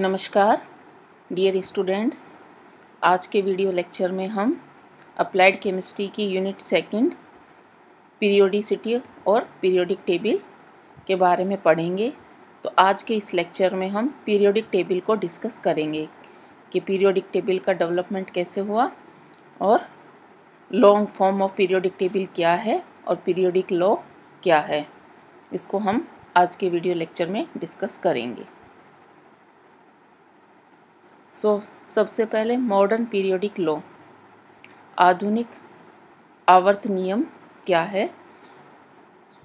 नमस्कार dear students, आज के वीडियो लेक्चर में हम अप्लाइड केमिस्ट्री की यूनिट सेकंड पीरियोडिसिटी और पीरियोडिक टेबल के बारे में पढ़ेंगे। तो आज के इस लेक्चर में हम पीरियोडिक टेबल को डिस्कस करेंगे कि पीरियोडिक टेबल का डेवलपमेंट कैसे हुआ और long form of periodic table क्या है और पीरियोडिक लॉ क्या है। इसको हम आज के वीडियो लेक्चर में डिस्कस करेंगे। सबसे पहले मॉडर्न पीरियोडिक लॉ, आधुनिक आवर्त नियम क्या है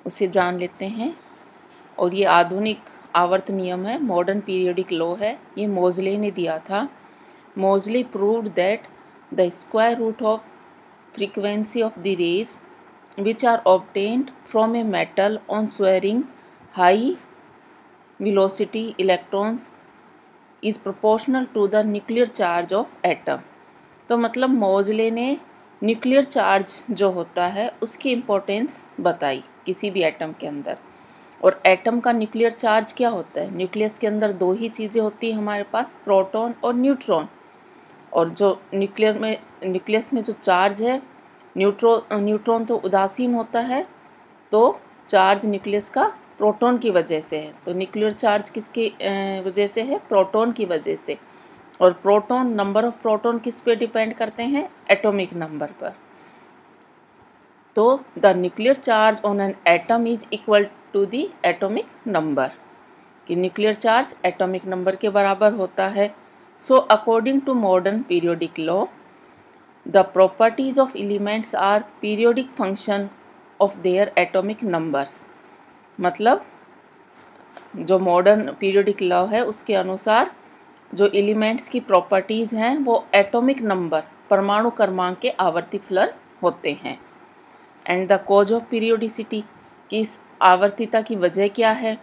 उसे जान लेते हैं। और ये आधुनिक आवर्त नियम है, मॉडर्न पीरियोडिक लॉ है, ये मोज़ले ने दिया था। Moseley proved that the square root of frequency of the rays which are obtained from a metal on swearing high velocity electrons is proportional to the nuclear charge of atom. तो मतलब मोज़ले ने nuclear charge जो होता है उसकी importance बताई किसी भी एटम के अंदर। और एटम का न्यूक्लियर चार्ज क्या होता है? न्यूक्लियस के अंदर दो ही चीज़ें होती हैं हमारे पास, प्रोटॉन और न्यूट्रॉन। और जो न्यूक्लियस में जो चार्ज है, न्यूट्रॉन तो उदासीन होता है, तो चार्ज न्यूक्लियस का प्रोटॉन की वजह से है। तो न्यूक्लियर चार्ज किसकी वजह से है? प्रोटॉन की वजह से। और प्रोटॉन, नंबर ऑफ प्रोटॉन किस पे डिपेंड करते हैं? एटॉमिक नंबर पर। तो the nuclear charge on an atom is equal to the atomic number, कि न्यूक्लियर चार्ज एटॉमिक नंबर के बराबर होता है। So according to modern periodic law the properties of elements are periodic function of their atomic numbers. मतलब जो modern periodic law है उसके अनुसार जो एलिमेंट्स की प्रॉपर्टीज़ हैं वो एटॉमिक नंबर, परमाणु क्रमांक के आवर्ती फलन होते हैं। And the cause of periodicity, कि इस आवर्तिता की वजह क्या है?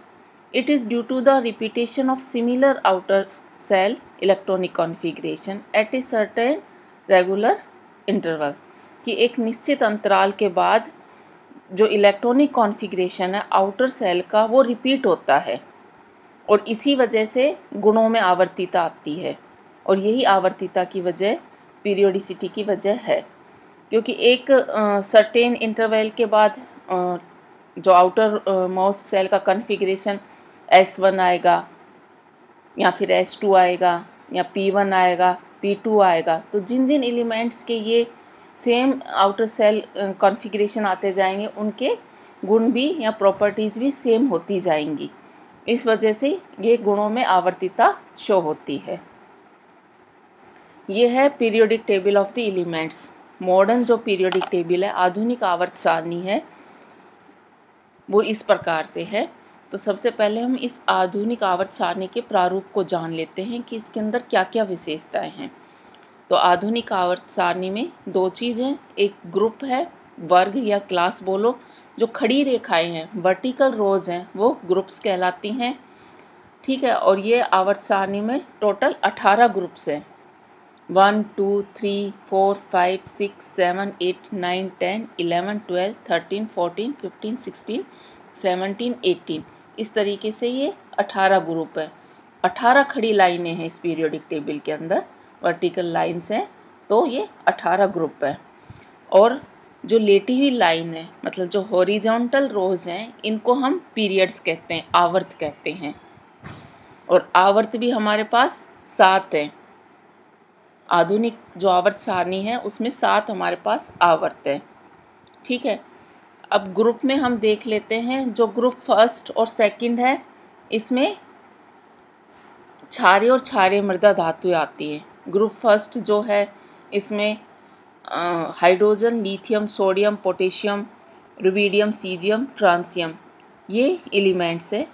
It is due to the repetition of similar outer shell electronic configuration at a certain regular interval, कि एक निश्चित अंतराल के बाद जो इलेक्ट्रॉनिक कॉन्फ़िगरेशन है आउटर सेल का वो रिपीट होता है और इसी वजह से गुणों में आवर्तिता आती है। और यही आवर्तिता की वजह पीरियोडिसिटी की वजह है, क्योंकि एक सर्टेन इंटरवल के बाद जो आउटर मोस्ट सेल का कॉन्फ़िगरेशन S1 आएगा या फिर S2 आएगा या P1 आएगा, P2 आएगा। तो जिन जिन एलिमेंट्स के ये सेम आउटर सेल कॉन्फ़िगरेशन आते जाएंगे उनके गुण भी या प्रॉपर्टीज़ भी सेम होती जाएंगी। इस वजह से ये गुणों में आवर्तिता शो होती है। ये है periodic table of the elements. Modern जो पीरियोडिक टेबल है, आधुनिक आवर्त सारणी है, वो इस प्रकार से है। तो सबसे पहले हम इस आधुनिक आवर्त सारणी के प्रारूप को जान लेते हैं कि इसके अंदर क्या क्या विशेषताएं हैं। तो आधुनिक आवर्त सारणी में दो चीज़ें, एक ग्रुप है, वर्ग या क्लास बोलो, जो खड़ी रेखाएं हैं, वर्टिकल रोज हैं, वो ग्रुप्स कहलाती हैं। ठीक है। और ये आवर्त सारणी में टोटल 18 ग्रुप्स हैं, 1 2 3 4 5 6 7 8 9 10 11 12 13 14 15 16 17 18, इस तरीके से ये 18 ग्रुप है। 18 खड़ी लाइनें हैं इस पीरियोडिक टेबल के अंदर, वर्टिकल लाइन्स हैं, तो ये 18 ग्रुप है। और जो लेटी हुई लाइन है, मतलब जो हॉरिजॉन्टल रोज हैं, इनको हम पीरियड्स कहते हैं, आवर्त कहते हैं। और आवर्त भी हमारे पास 7 हैं। आधुनिक जो आवर्त सारणी है उसमें 7 हमारे पास आवर्त है। ठीक है। अब ग्रुप में हम देख लेते हैं। जो ग्रुप फर्स्ट और सेकंड है, इसमें क्षारीय और क्षारीय मृदा धातुएं आती हैं। ग्रुप फर्स्ट जो है इसमें hydrogen, lithium, sodium, potassium, rubidium, caesium, francium, ये एलिमेंट्स है।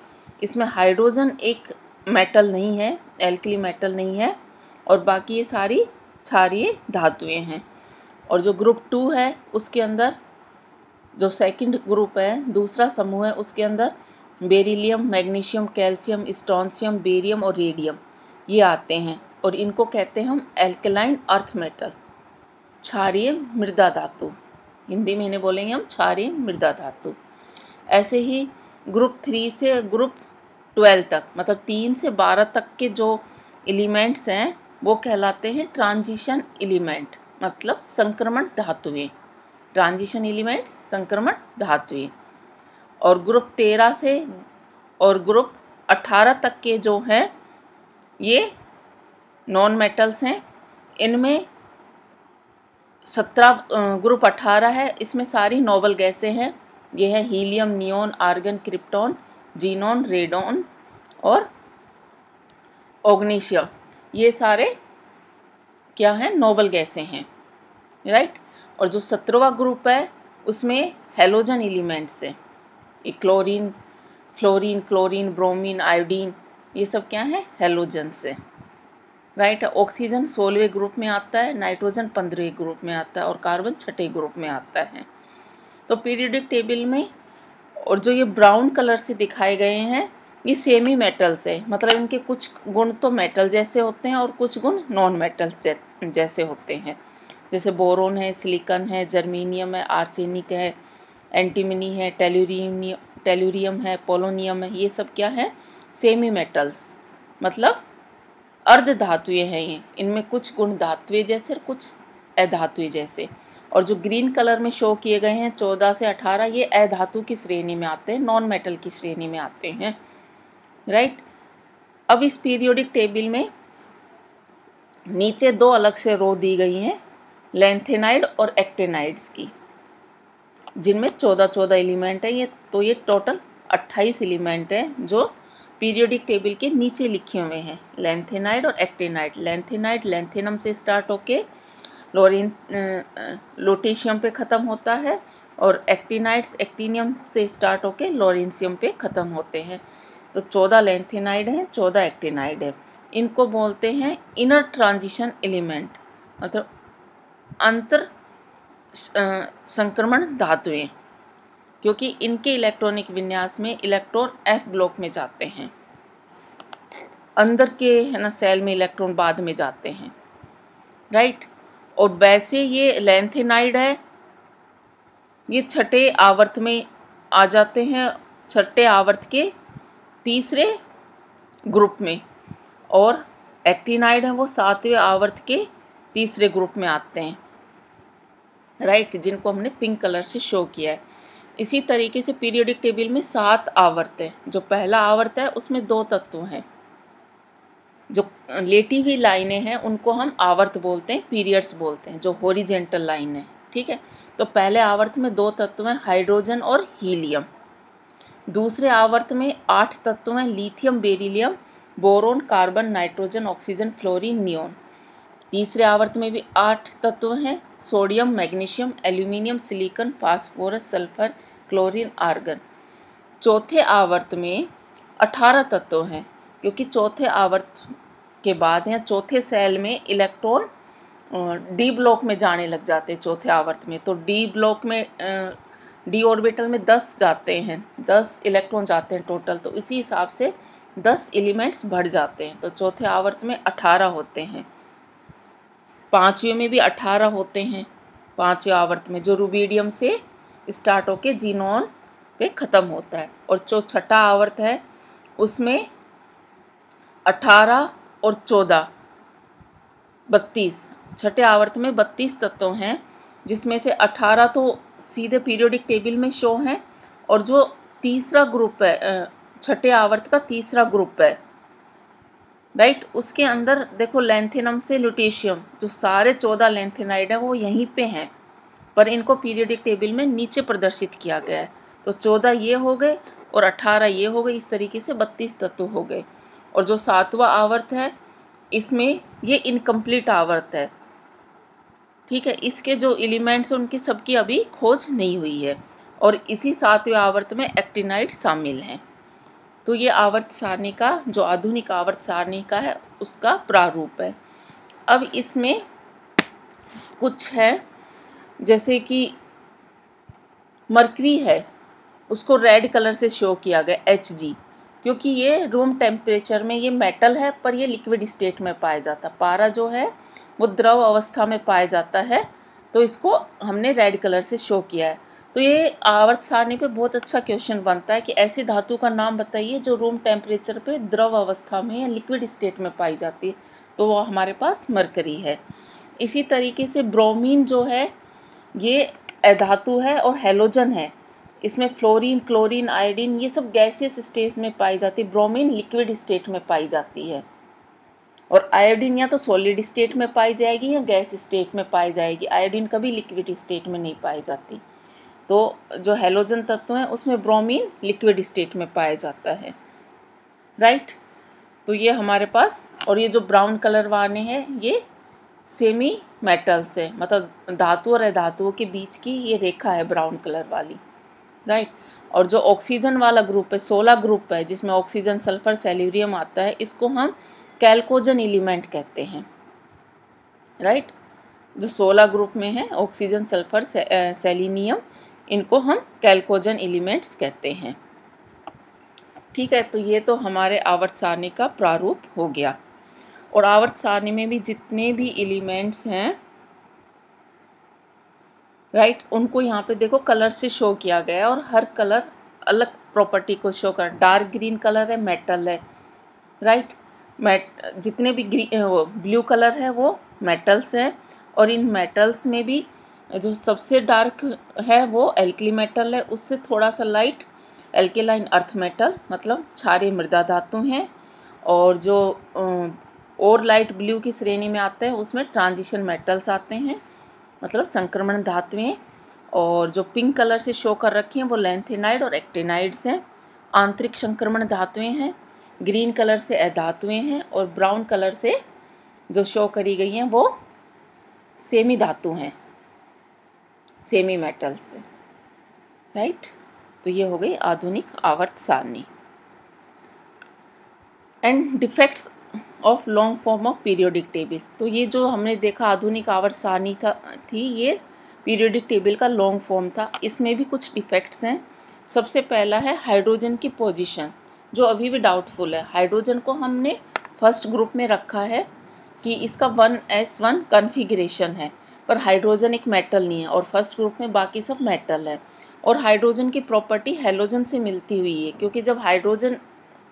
इसमें हाइड्रोजन एक मेटल नहीं है, एल्कली मेटल नहीं है, और बाकी ये सारी क्षारीय धातुएं हैं। और जो ग्रुप 2 है उसके अंदर, जो सेकंड ग्रुप है, दूसरा समूह है, उसके अंदर beryllium, magnesium, calcium, strontium, barium और रेडियम ये आते हैं। और इनको कहते हैं हम एल्कलाइन अर्थ मेटल, क्षारीय मृदा धातु। हिंदी में इन्हें बोलेंगे हम क्षारीय मृदा धातु। ऐसे ही ग्रुप 3 से ग्रुप 12 तक, मतलब 3 से 12 तक के जो एलिमेंट्स हैं वो कहलाते हैं ट्रांजिशन एलिमेंट, मतलब संक्रमण धातुएं। ट्रांजिशन एलिमेंट्स संक्रमण धातुएं। और ग्रुप 13 से और ग्रुप 18 तक के जो हैं ये नॉन मेटल्स हैं। इनमें 17 ग्रुप 18 है, इसमें सारी नोबल गैसें हैं। ये है helium, neon, argon, krypton, xenon, radon और ऑग्नीशियम। ये सारे क्या हैं? नोबल गैसें हैं, राइट। और जो 17वां ग्रुप है उसमें हेलोजन एलिमेंट्स हैं। ये chlorine, fluorine, chlorine, bromine, iodine, ये सब क्या है? हेलोजन से, राइट। ऑक्सीजन 16वें ग्रुप में आता है, नाइट्रोजन 15वें ग्रुप में आता है और कार्बन 6ठे ग्रुप में आता है। तो पीरियोडिक टेबल में और जो ये ब्राउन कलर से दिखाए गए हैं ये सेमी मेटल्स है, मतलब इनके कुछ गुण तो मेटल जैसे होते हैं और कुछ गुण नॉन मेटल्स जैसे होते हैं। जैसे बोरोन है, सिलिकॉन है, जर्मेनियम है, आर्सेनिक है, एंटीमनी है, टेलुरियम है, पोलोनियम है, ये सब क्या है? सेमी मेटल्स, मतलब अर्ध धातुएं हैं ये। इनमें कुछ गुण धातुएं जैसे और कुछ अधातुएं जैसे। और जो ग्रीन कलर में शो किए गए हैं 14 से 18, ये अधातु की श्रेणी में आते हैं, नॉन मेटल की श्रेणी में आते हैं, राइट। अब इस पीरियोडिक टेबल में नीचे दो अलग से रो दी गई हैं, लैंथेनाइड और एक्टेनाइड्स की, जिनमें 14 एलिमेंट है। ये टोटल 28 एलिमेंट है जो पीरियोडिक टेबल के नीचे लिखे हुए हैं, लैंथेनाइड और एक्टेनाइड। लैंथेनाइड लैंथेनम से स्टार्ट होके लोटेशियम पे ख़त्म होता है और एक्टिनाइड्स एक्टिनियम से स्टार्ट होके लॉरेंशियम पे ख़त्म होते हैं। तो 14 लैंथेनाइड हैं, 14 एक्टिनाइड है। इनको बोलते हैं इनर ट्रांजिशन एलिमेंट, मतलब अंतर संक्रमण धातुएं, क्योंकि इनके इलेक्ट्रॉनिक विन्यास में इलेक्ट्रॉन F ब्लॉक में जाते हैं, अंदर के है ना सेल में इलेक्ट्रॉन बाद में जाते हैं, राइट। और वैसे ये लैंथेनाइड है, ये 6ठे आवर्त में आ जाते हैं, 6ठे आवर्त के तीसरे ग्रुप में। और एक्टिनाइड है वो 7वें आवर्त के तीसरे ग्रुप में आते हैं, राइट, जिनको हमने पिंक कलर से शो किया है। इसी तरीके से पीरियोडिक टेबल में 7 आवर्त है। जो पहला आवर्त है उसमें 2 तत्व हैं, जो लेटी हुई लाइनें हैं उनको हम आवर्त बोलते हैं, पीरियड्स बोलते हैं, जो हॉरिजेंटल लाइन है, ठीक है। तो पहले आवर्त में 2 तत्व हैं, हाइड्रोजन और हीलियम। दूसरे आवर्त में 8 तत्व हैं, lithium, beryllium, boron, carbon, nitrogen, oxygen, fluorine, neon. तीसरे आवर्त में भी 8 तत्व हैं, sodium, magnesium, aluminium, silicon, phosphorus, sulphur, chlorine, argon. चौथे आवर्त में 18 तत्व हैं, क्योंकि चौथे आवर्त के बाद या चौथे सेल में इलेक्ट्रॉन डी ब्लॉक में जाने लग जाते हैं चौथे आवर्त में। तो डी ब्लॉक में डी ऑर्बिटल में 10 जाते हैं, 10 इलेक्ट्रॉन जाते हैं टोटल। तो इसी हिसाब से 10 एलिमेंट्स बढ़ जाते हैं। तो चौथे आवर्त में 18 होते हैं। पाँचवें में भी 18 होते हैं, पाँचवें आवर्त में, जो रुबीडियम से स्टार्ट होके जीनॉन पे ख़त्म होता है। और जो 6ठा आवर्त है उसमें 18 और 14 32, 6ठे आवर्त में 32 तत्व हैं, जिसमें से 18 तो सीधे पीरियोडिक टेबल में शो हैं। और जो तीसरा ग्रुप है 6ठे आवर्त का तीसरा ग्रुप है, राइट, उसके अंदर देखो लैंथेनम से लुटेशियम, जो सारे 14 लैंथेनाइड हैं वो यहीं पे हैं, पर इनको पीरियोडिक टेबल में नीचे प्रदर्शित किया गया है। तो 14 ये हो गए और 18 ये हो गए, इस तरीके से 32 तत्व हो गए। और जो 7वां आवर्त है इसमें ये इनकम्प्लीट आवर्त है, ठीक है। इसके जो एलिमेंट्स हैं उनकी सबकी अभी खोज नहीं हुई है। और इसी 7वें आवर्त में एक्टिनाइड शामिल हैं। तो ये आवर्त सारणी का, जो आधुनिक आवर्त सारणी का है, उसका प्रारूप है। अब इसमें कुछ है, जैसे कि मरकरी है, उसको रेड कलर से शो किया गया Hg, क्योंकि ये रूम टेम्परेचर में ये मेटल है, पर ये लिक्विड स्टेट में पाया जाता है। पारा जो है वो द्रव अवस्था में पाया जाता है, तो इसको हमने रेड कलर से शो किया है। तो तो ये आवर्त सारणी पे बहुत अच्छा क्वेश्चन बनता है कि ऐसी धातु का नाम बताइए जो रूम टेम्परेचर पे द्रव अवस्था में या लिक्विड स्टेट में पाई जाती है, तो वो हमारे पास मरकरी है। इसी तरीके से ब्रोमीन जो है ये अधातु है और हैलोजन है। इसमें फ्लोरीन, क्लोरीन, आयोडीन ये सब गैसियस स्टेट में पाई जाती है। ब्रोमीन लिक्विड स्टेट में पाई जाती है और आयोडीन या तो सॉलिड स्टेट में पाई जाएगी या गैस स्टेट में पाई जाएगी। आयोडीन कभी लिक्विड स्टेट में नहीं पाई जाती। तो जो हैलोजन तत्व है उसमें ब्रोमीन लिक्विड स्टेट में पाया जाता है, राइट। तो ये हमारे पास, और ये जो ब्राउन कलर वाले हैं ये सेमी मेटल्स है, मतलब धातु और अधातुओं के बीच की ये रेखा है ब्राउन कलर वाली, राइट। और जो ऑक्सीजन वाला ग्रुप है, 16 ग्रुप है जिसमें ऑक्सीजन, सल्फर, सेल्यूरियम आता है, इसको हम कैल्कोजन एलिमेंट कहते हैं, राइट। जो 16 ग्रुप में है ऑक्सीजन, सल्फर, सेलेनियम, इनको हम कैल्कोजन एलिमेंट्स कहते हैं, ठीक है। तो ये तो हमारे आवर्त सारणी का प्रारूप हो गया। और आवर्त सारणी में भी जितने भी एलिमेंट्स हैं, राइट, उनको यहाँ पे देखो कलर से शो किया गया है और हर कलर अलग प्रॉपर्टी को शो कर। डार्क ग्रीन कलर है मेटल है, राइट। जितने भी ब्लू कलर है वो मेटल्स हैं, और इन मेटल्स में भी जो सबसे डार्क है वो एल्कली मेटल है, उससे थोड़ा सा लाइट एल्केलाइन अर्थ मेटल मतलब क्षारीय मृदा धातु हैं, और जो और लाइट ब्लू की श्रेणी में आते हैं उसमें ट्रांजिशन मेटल्स आते हैं मतलब संक्रमण धातुएं, और जो पिंक कलर से शो कर रखी हैं वो लैंथेनाइड और एक्टिनाइड्स हैं, आंतरिक संक्रमण धातुएं हैं। ग्रीन कलर से अधातुएं हैं, और ब्राउन कलर से जो शो करी गई हैं वो सेमी धातु हैं, सेमी मेटल्स, राइट। तो ये हो गई आधुनिक आवर्त सारणी। And defects of long form of periodic table. तो ये जो हमने देखा आधुनिक आवर्त सारणी थी, ये पीरियोडिक टेबल का लॉन्ग फॉर्म था। इसमें भी कुछ डिफेक्ट्स हैं। सबसे पहला है हाइड्रोजन की पोजीशन, जो अभी भी डाउटफुल है। हाइड्रोजन को हमने फर्स्ट ग्रुप में रखा है कि इसका 1s1 कॉन्फ़िगरेशन है, पर हाइड्रोजन एक मेटल नहीं है और फर्स्ट ग्रुप में बाकी सब मेटल है। और हाइड्रोजन की प्रॉपर्टी हैलोजन से मिलती हुई है, क्योंकि जब हाइड्रोजन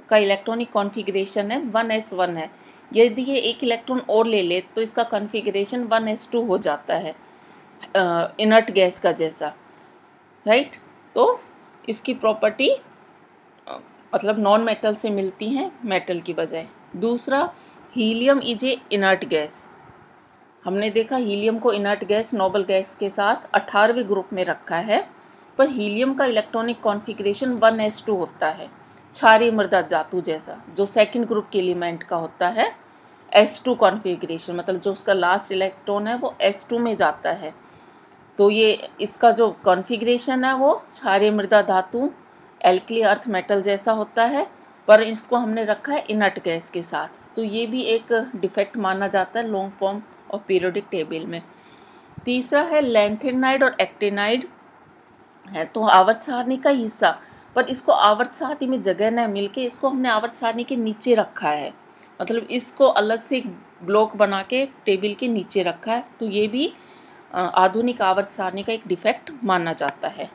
का इलेक्ट्रॉनिक कॉन्फ़िगरेशन है 1s1 है, यदि ये एक इलेक्ट्रॉन और ले ले तो इसका कॉन्फ़िगरेशन 1s2 हो जाता है, इनर्ट गैस का जैसा, राइट। तो इसकी प्रॉपर्टी मतलब नॉन मेटल से मिलती हैं मेटल की बजाय। दूसरा, helium is a inert gas. हमने देखा हीलियम को इनर्ट गैस नोबल गैस के साथ 18वें ग्रुप में रखा है, पर हीलियम का इलेक्ट्रॉनिक कॉन्फ़िगरेशन 1s2 होता है, क्षारीय मृदा धातु जैसा, जो सेकंड ग्रुप के एलिमेंट का होता है s2 कॉन्फ़िगरेशन, मतलब जो उसका लास्ट इलेक्ट्रॉन है वो s2 में जाता है। तो ये इसका जो कॉन्फ़िगरेशन है वो क्षारीय मृदा धातु एल्कली अर्थ मेटल जैसा होता है, पर इसको हमने रखा है इनर्ट गैस के साथ। तो ये भी एक डिफेक्ट माना जाता है लॉन्ग फॉर्म और पीरियोडिक टेबल में। तीसरा है लैंथेनाइड और एक्टिनाइड है तो आवर्त सारणी का हिस्सा, पर इसको आवर्त सारणी में जगह न मिलके इसको हमने आवर्त सारणी के नीचे रखा है, मतलब इसको अलग से एक ब्लॉक बना के टेबल के नीचे रखा है। तो ये भी आधुनिक आवर्त सारणी का एक डिफेक्ट माना जाता है।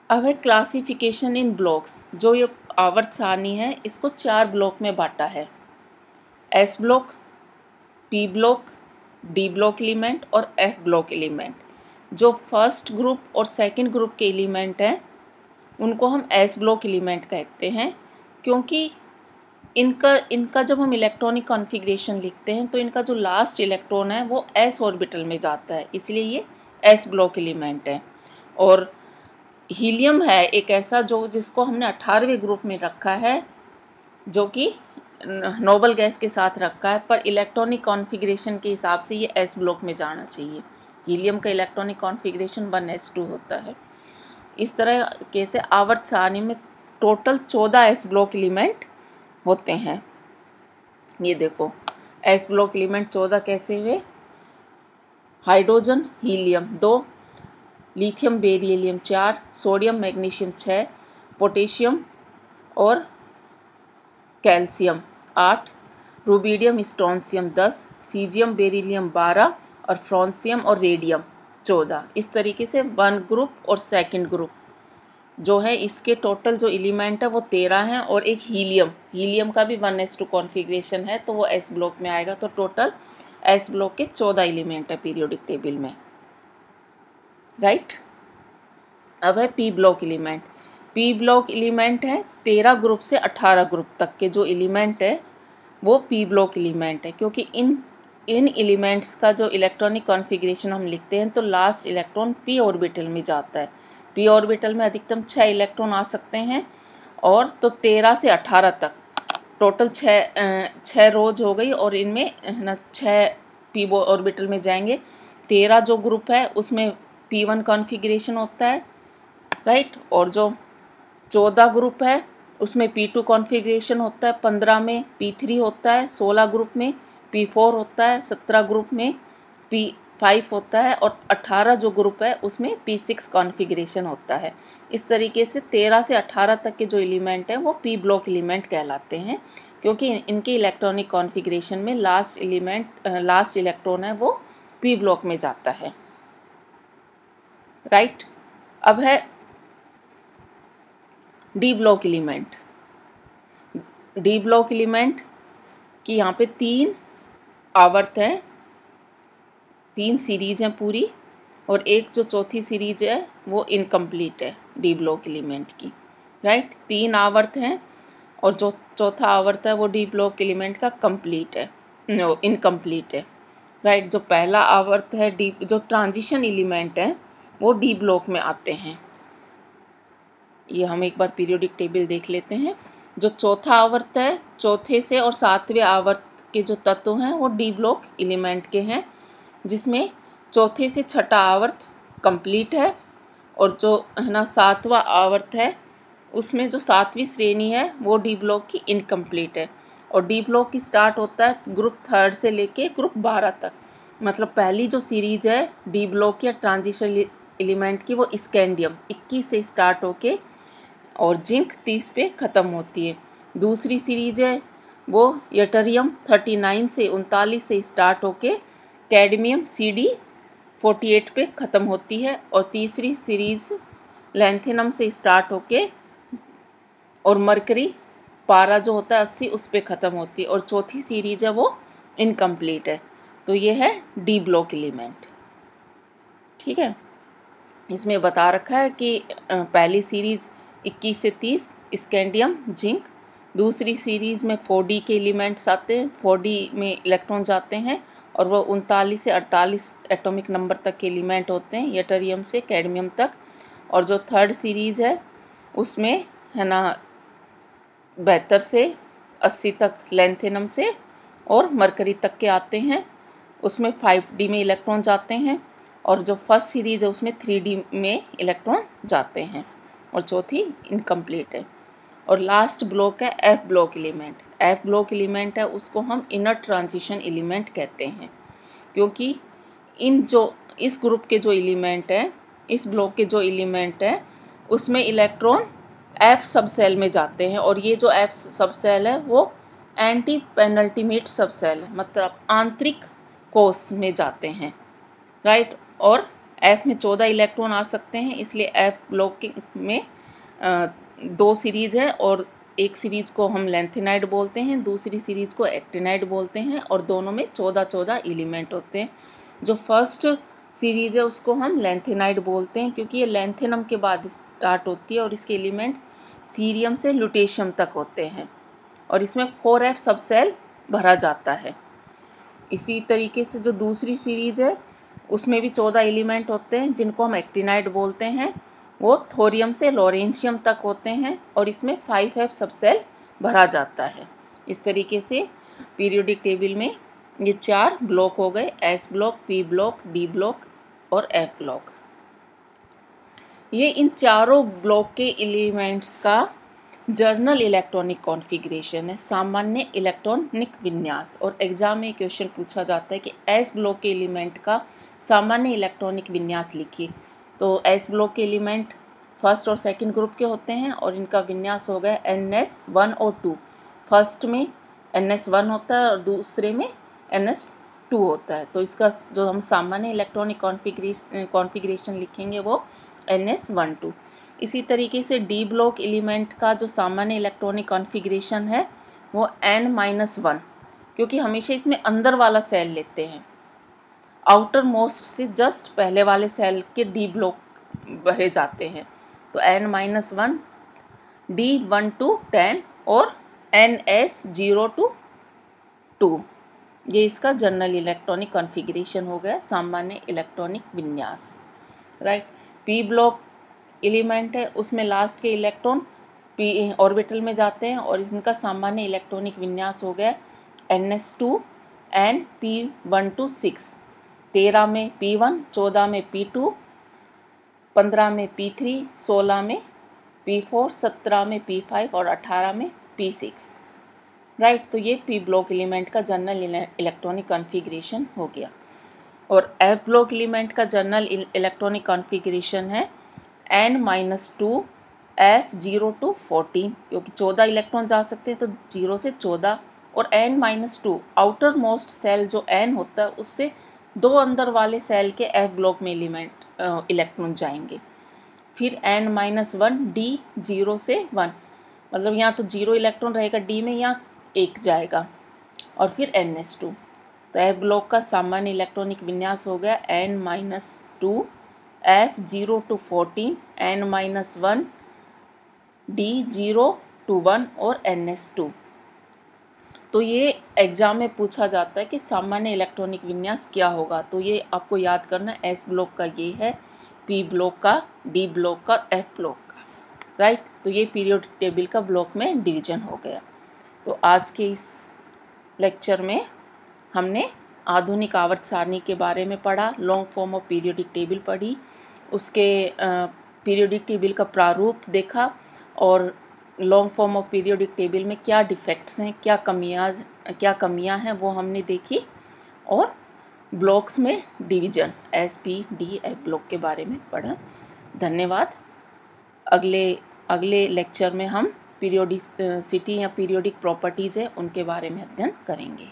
अब है क्लासिफिकेशन इन ब्लॉक्स। जो ये आवर्त सारणी है इसको 4 ब्लॉक में बांटा है, S block, P block, D block element और एफ ब्लॉक एलिमेंट। जो फर्स्ट ग्रुप और सेकंड ग्रुप के एलिमेंट हैं उनको हम एस ब्लॉक एलिमेंट कहते हैं, क्योंकि इनका जब हम इलेक्ट्रॉनिक कॉन्फ़िगरेशन लिखते हैं तो इनका जो लास्ट इलेक्ट्रॉन है वो एस ऑर्बिटल में जाता है, इसलिए ये एस ब्लॉक एलिमेंट है। और हीलियम है एक ऐसा जो जिसको हमने 18वें ग्रुप में रखा है, जो कि नोबल गैस के साथ रखा है, पर इलेक्ट्रॉनिक कॉन्फ़िगरेशन के हिसाब से ये एस ब्लॉक में जाना चाहिए। हीलियम का इलेक्ट्रॉनिक कॉन्फ़िगरेशन 1s2 होता है। इस तरह कैसे आवर्त सारणी में टोटल 14 एस ब्लॉक एलिमेंट होते हैं। ये देखो एस ब्लॉक एलिमेंट 14 कैसे हुए। Hydrogen helium 2, lithium beryllium 4, sodium magnesium 6, potassium और calcium 8, rubidium strontium 10, caesium beryllium 12 और फ्रांसियम और रेडियम 14। इस तरीके से 1 ग्रुप और सेकंड ग्रुप जो है इसके टोटल जो एलिमेंट है वो 13 हैं, और एक हीलियम का भी 1s2 कॉन्फ़िगरेशन है तो वो एस ब्लॉक में आएगा। तो टोटल एस ब्लॉक के 14 एलिमेंट है पीरियोडिक टेबल में, राइट। अब है P block element. P block element है 13 ग्रुप से 18 ग्रुप तक के जो एलिमेंट है वो पी ब्लॉक एलिमेंट है, क्योंकि इन एलिमेंट्स का जो इलेक्ट्रॉनिक कॉन्फ़िगरेशन हम लिखते हैं तो लास्ट इलेक्ट्रॉन पी ऑर्बिटल में जाता है। पी ऑर्बिटल में अधिकतम 6 इलेक्ट्रॉन आ सकते हैं, और तो 13 से 18 तक टोटल 6 रोज हो गई, और इनमें ना 6 पी ऑर्बिटल में जाएंगे। 13 जो ग्रुप है उसमें P1 कॉन्फ़िगरेशन होता है, राइट, और जो 14 ग्रुप है उसमें P2 कॉन्फ़िगरेशन होता है, 15 में P3 होता है, 16 ग्रुप में P4 होता है, 17 ग्रुप में P5 होता है, और 18 जो ग्रुप है उसमें P6 कॉन्फ़िगरेशन होता है। इस तरीके से 13 से 18 तक के जो एलिमेंट हैं वो पी ब्लॉक एलिमेंट कहलाते हैं, क्योंकि इनके इलेक्ट्रॉनिक कॉन्फ़िगरेशन में लास्ट इलेक्ट्रॉन है वो पी ब्लॉक में जाता है, राइट। अब है D block element. D block element की यहाँ पे 3 आवर्त हैं, 3 सीरीज हैं पूरी, और एक जो चौथी सीरीज है वो इनकम्प्लीट है डी ब्लॉक एलिमेंट की, राइट। 3 आवर्त हैं, और जो चौथा आवर्त है वो डी ब्लॉक एलिमेंट का कंप्लीट है, नो इनकम्प्लीट है, राइट। जो पहला आवर्त है जो ट्रांजिशन एलिमेंट है वो डी ब्लॉक में आते हैं। ये हम एक बार पीरियोडिक टेबल देख लेते हैं। जो चौथा आवर्त है, चौथे से और 7वें आवर्त के जो तत्व हैं वो डी ब्लॉक एलिमेंट के हैं, जिसमें चौथे से 6ठा आवर्त कंप्लीट है, और जो है ना 7वां आवर्त है उसमें जो 7वीं श्रेणी है वो डी ब्लॉक की इनकम्प्लीट है। और डी ब्लॉक की स्टार्ट होता है ग्रुप 3 से लेके ग्रुप 12 तक। मतलब पहली जो सीरीज है डी ब्लॉक या ट्रांजिशन एलिमेंट की वो स्कैंडियम 21 से स्टार्ट होके और जिंक 30 पे ख़त्म होती है। दूसरी सीरीज है वो यटरियम 39 से 39 से स्टार्ट होके कैडमियम CD 48 पे ख़त्म होती है, और तीसरी सीरीज़ लैंथेनम से स्टार्ट होके और मरकरी पारा जो होता है 80 उस पे ख़त्म होती है, और चौथी सीरीज है वो इनकम्प्लीट है। तो ये है डी ब्लॉक एलिमेंट, ठीक है। इसमें बता रखा है कि पहली सीरीज़ 21 से 30 स्कैंडियम जिंक, दूसरी सीरीज़ में 4D के एलिमेंट्स आते हैं, 4D में इलेक्ट्रॉन जाते हैं, और वो 39 से 48 एटॉमिक नंबर तक के एलिमेंट होते हैं यटरियम से कैडमियम तक। और जो थर्ड सीरीज़ है उसमें है ना 72 से 80 तक लैंथेनम से और मरकरी तक के आते हैं, उसमें 5D में इलेक्ट्रॉन जाते हैं, और जो फर्स्ट सीरीज़ है उसमें 3D में इलेक्ट्रॉन जाते हैं, और चौथी इनकम्प्लीट है। और लास्ट ब्लॉक है F block element. F block element है उसको हम इनर ट्रांजिशन एलिमेंट कहते हैं, क्योंकि इस ग्रुप के जो एलिमेंट हैं, इस ब्लॉक के जो एलिमेंट हैं उसमें इलेक्ट्रॉन एफ सब सेल में जाते हैं, और ये जो एफ सब सेल है वो एंटी पेनल्टीमेट सब सेल है, मतलब आंतरिक कोष में जाते हैं, राइट। और एफ में 14 इलेक्ट्रॉन आ सकते हैं, इसलिए एफ ब्लॉक में 2 सीरीज़ है, और एक सीरीज़ को हम लेंथेनाइड बोलते हैं, दूसरी सीरीज़ को एक्टिनाइड बोलते हैं, और दोनों में 14 एलिमेंट होते हैं। जो फर्स्ट सीरीज़ है उसको हम लेंथेनाइड बोलते हैं, क्योंकि ये लेंथेनम के बाद स्टार्ट होती है, और इसके एलिमेंट सीरियम से लुटेशियम तक होते हैं, और इसमें 4F सब सेल भरा जाता है। इसी तरीके से जो दूसरी सीरीज़ है उसमें भी 14 एलिमेंट होते हैं, जिनको हम एक्टिनाइड बोलते हैं, वो थोरियम से लॉरेंशियम तक होते हैं, और इसमें 5F सब सेल भरा जाता है। इस तरीके से पीरियोडिक टेबल में ये 4 ब्लॉक हो गए, S block, P block, D block और एफ ब्लॉक। ये इन चारों ब्लॉक के एलिमेंट्स का जर्नल इलेक्ट्रॉनिक कॉन्फ़िगरेशन है, सामान्य इलेक्ट्रॉनिक विन्यास। और एग्जाम में क्वेश्चन पूछा जाता है कि एस ब्लॉक के एलिमेंट का सामान्य इलेक्ट्रॉनिक विन्यास लिखिए। तो एस ब्लॉक के एलिमेंट फर्स्ट और सेकंड ग्रुप के होते हैं, और इनका विन्यास हो गया NS1 और 2। फर्स्ट में NS1 होता है और दूसरे में NS 2 होता है। तो इसका जो हम सामान्य इलेक्ट्रॉनिक कॉन्फ़िगरेशन लिखेंगे वो NS12। इसी तरीके से डी ब्लॉक एलिमेंट का जो सामान्य इलेक्ट्रॉनिक कॉन्फ़िगरेशन है वो N-1, क्योंकि हमेशा इसमें अंदर वाला सेल लेते हैं, आउटर मोस्ट से जस्ट पहले वाले सेल के डी ब्लॉक भरे जाते हैं। तो N-1 D1 to 10 और NS0 to 2, ये इसका जनरल इलेक्ट्रॉनिक कॉन्फ़िगरेशन हो गया, सामान्य इलेक्ट्रॉनिक विन्यास, राइट। पी ब्लॉक एलिमेंट है, उसमें लास्ट के इलेक्ट्रॉन पी ऑर्बिटल में जाते हैं और इनका सामान्य इलेक्ट्रॉनिक विन्यास हो गया NS2 and P1 to 6। 13 में P1, 14 में P2, 15 में P3, 16 में P4, 17 में P5 और 18 में P6, राइट। तो ये पी ब्लॉक एलिमेंट का जनरल इलेक्ट्रॉनिक कॉन्फ़िगरेशन हो गया। और एफ ब्लॉक एलिमेंट का जनरल इलेक्ट्रॉनिक कॉन्फ़िगरेशन है N-2 F0 to 14, क्योंकि 14 इलेक्ट्रॉन जा सकते हैं तो 0 से 14, और N-2 आउटर मोस्ट सेल जो N होता है उससे 2 अंदर वाले सेल के F ब्लॉक में इलेक्ट्रॉन जाएंगे। फिर N-1 D 0 से 1, मतलब यहाँ तो 0 इलेक्ट्रॉन रहेगा D में, यहाँ 1 जाएगा, और फिर NS2। तो F ब्लॉक का सामान्य इलेक्ट्रॉनिक विन्यास हो गया N-2 F0 to 14, N-1 D0 to 1 और NS2। तो ये एग्जाम में पूछा जाता है कि सामान्य इलेक्ट्रॉनिक विन्यास क्या होगा, तो ये आपको याद करना, S ब्लॉक का ये है, P ब्लॉक का, D ब्लॉक का, F ब्लॉक का, राइट। तो ये पीरियोडिक टेबल का ब्लॉक में डिवीजन हो गया। तो आज के इस लेक्चर में हमने आधुनिक आवर्त सारणी के बारे में पढ़ा, long form of periodic table पढ़ी, उसके पीरियोडिक टेबल का प्रारूप देखा, और long form of periodic table में क्या डिफेक्ट्स हैं, क्या कमियां हैं वो हमने देखी, और ब्लॉक्स में डिवीजन SP-D-F ब्लॉक के बारे में पढ़ा। धन्यवाद। अगले लेक्चर में हम पीरियोडिसिटी या पीरियोडिक प्रॉपर्टीज़ है उनके बारे में अध्ययन करेंगे।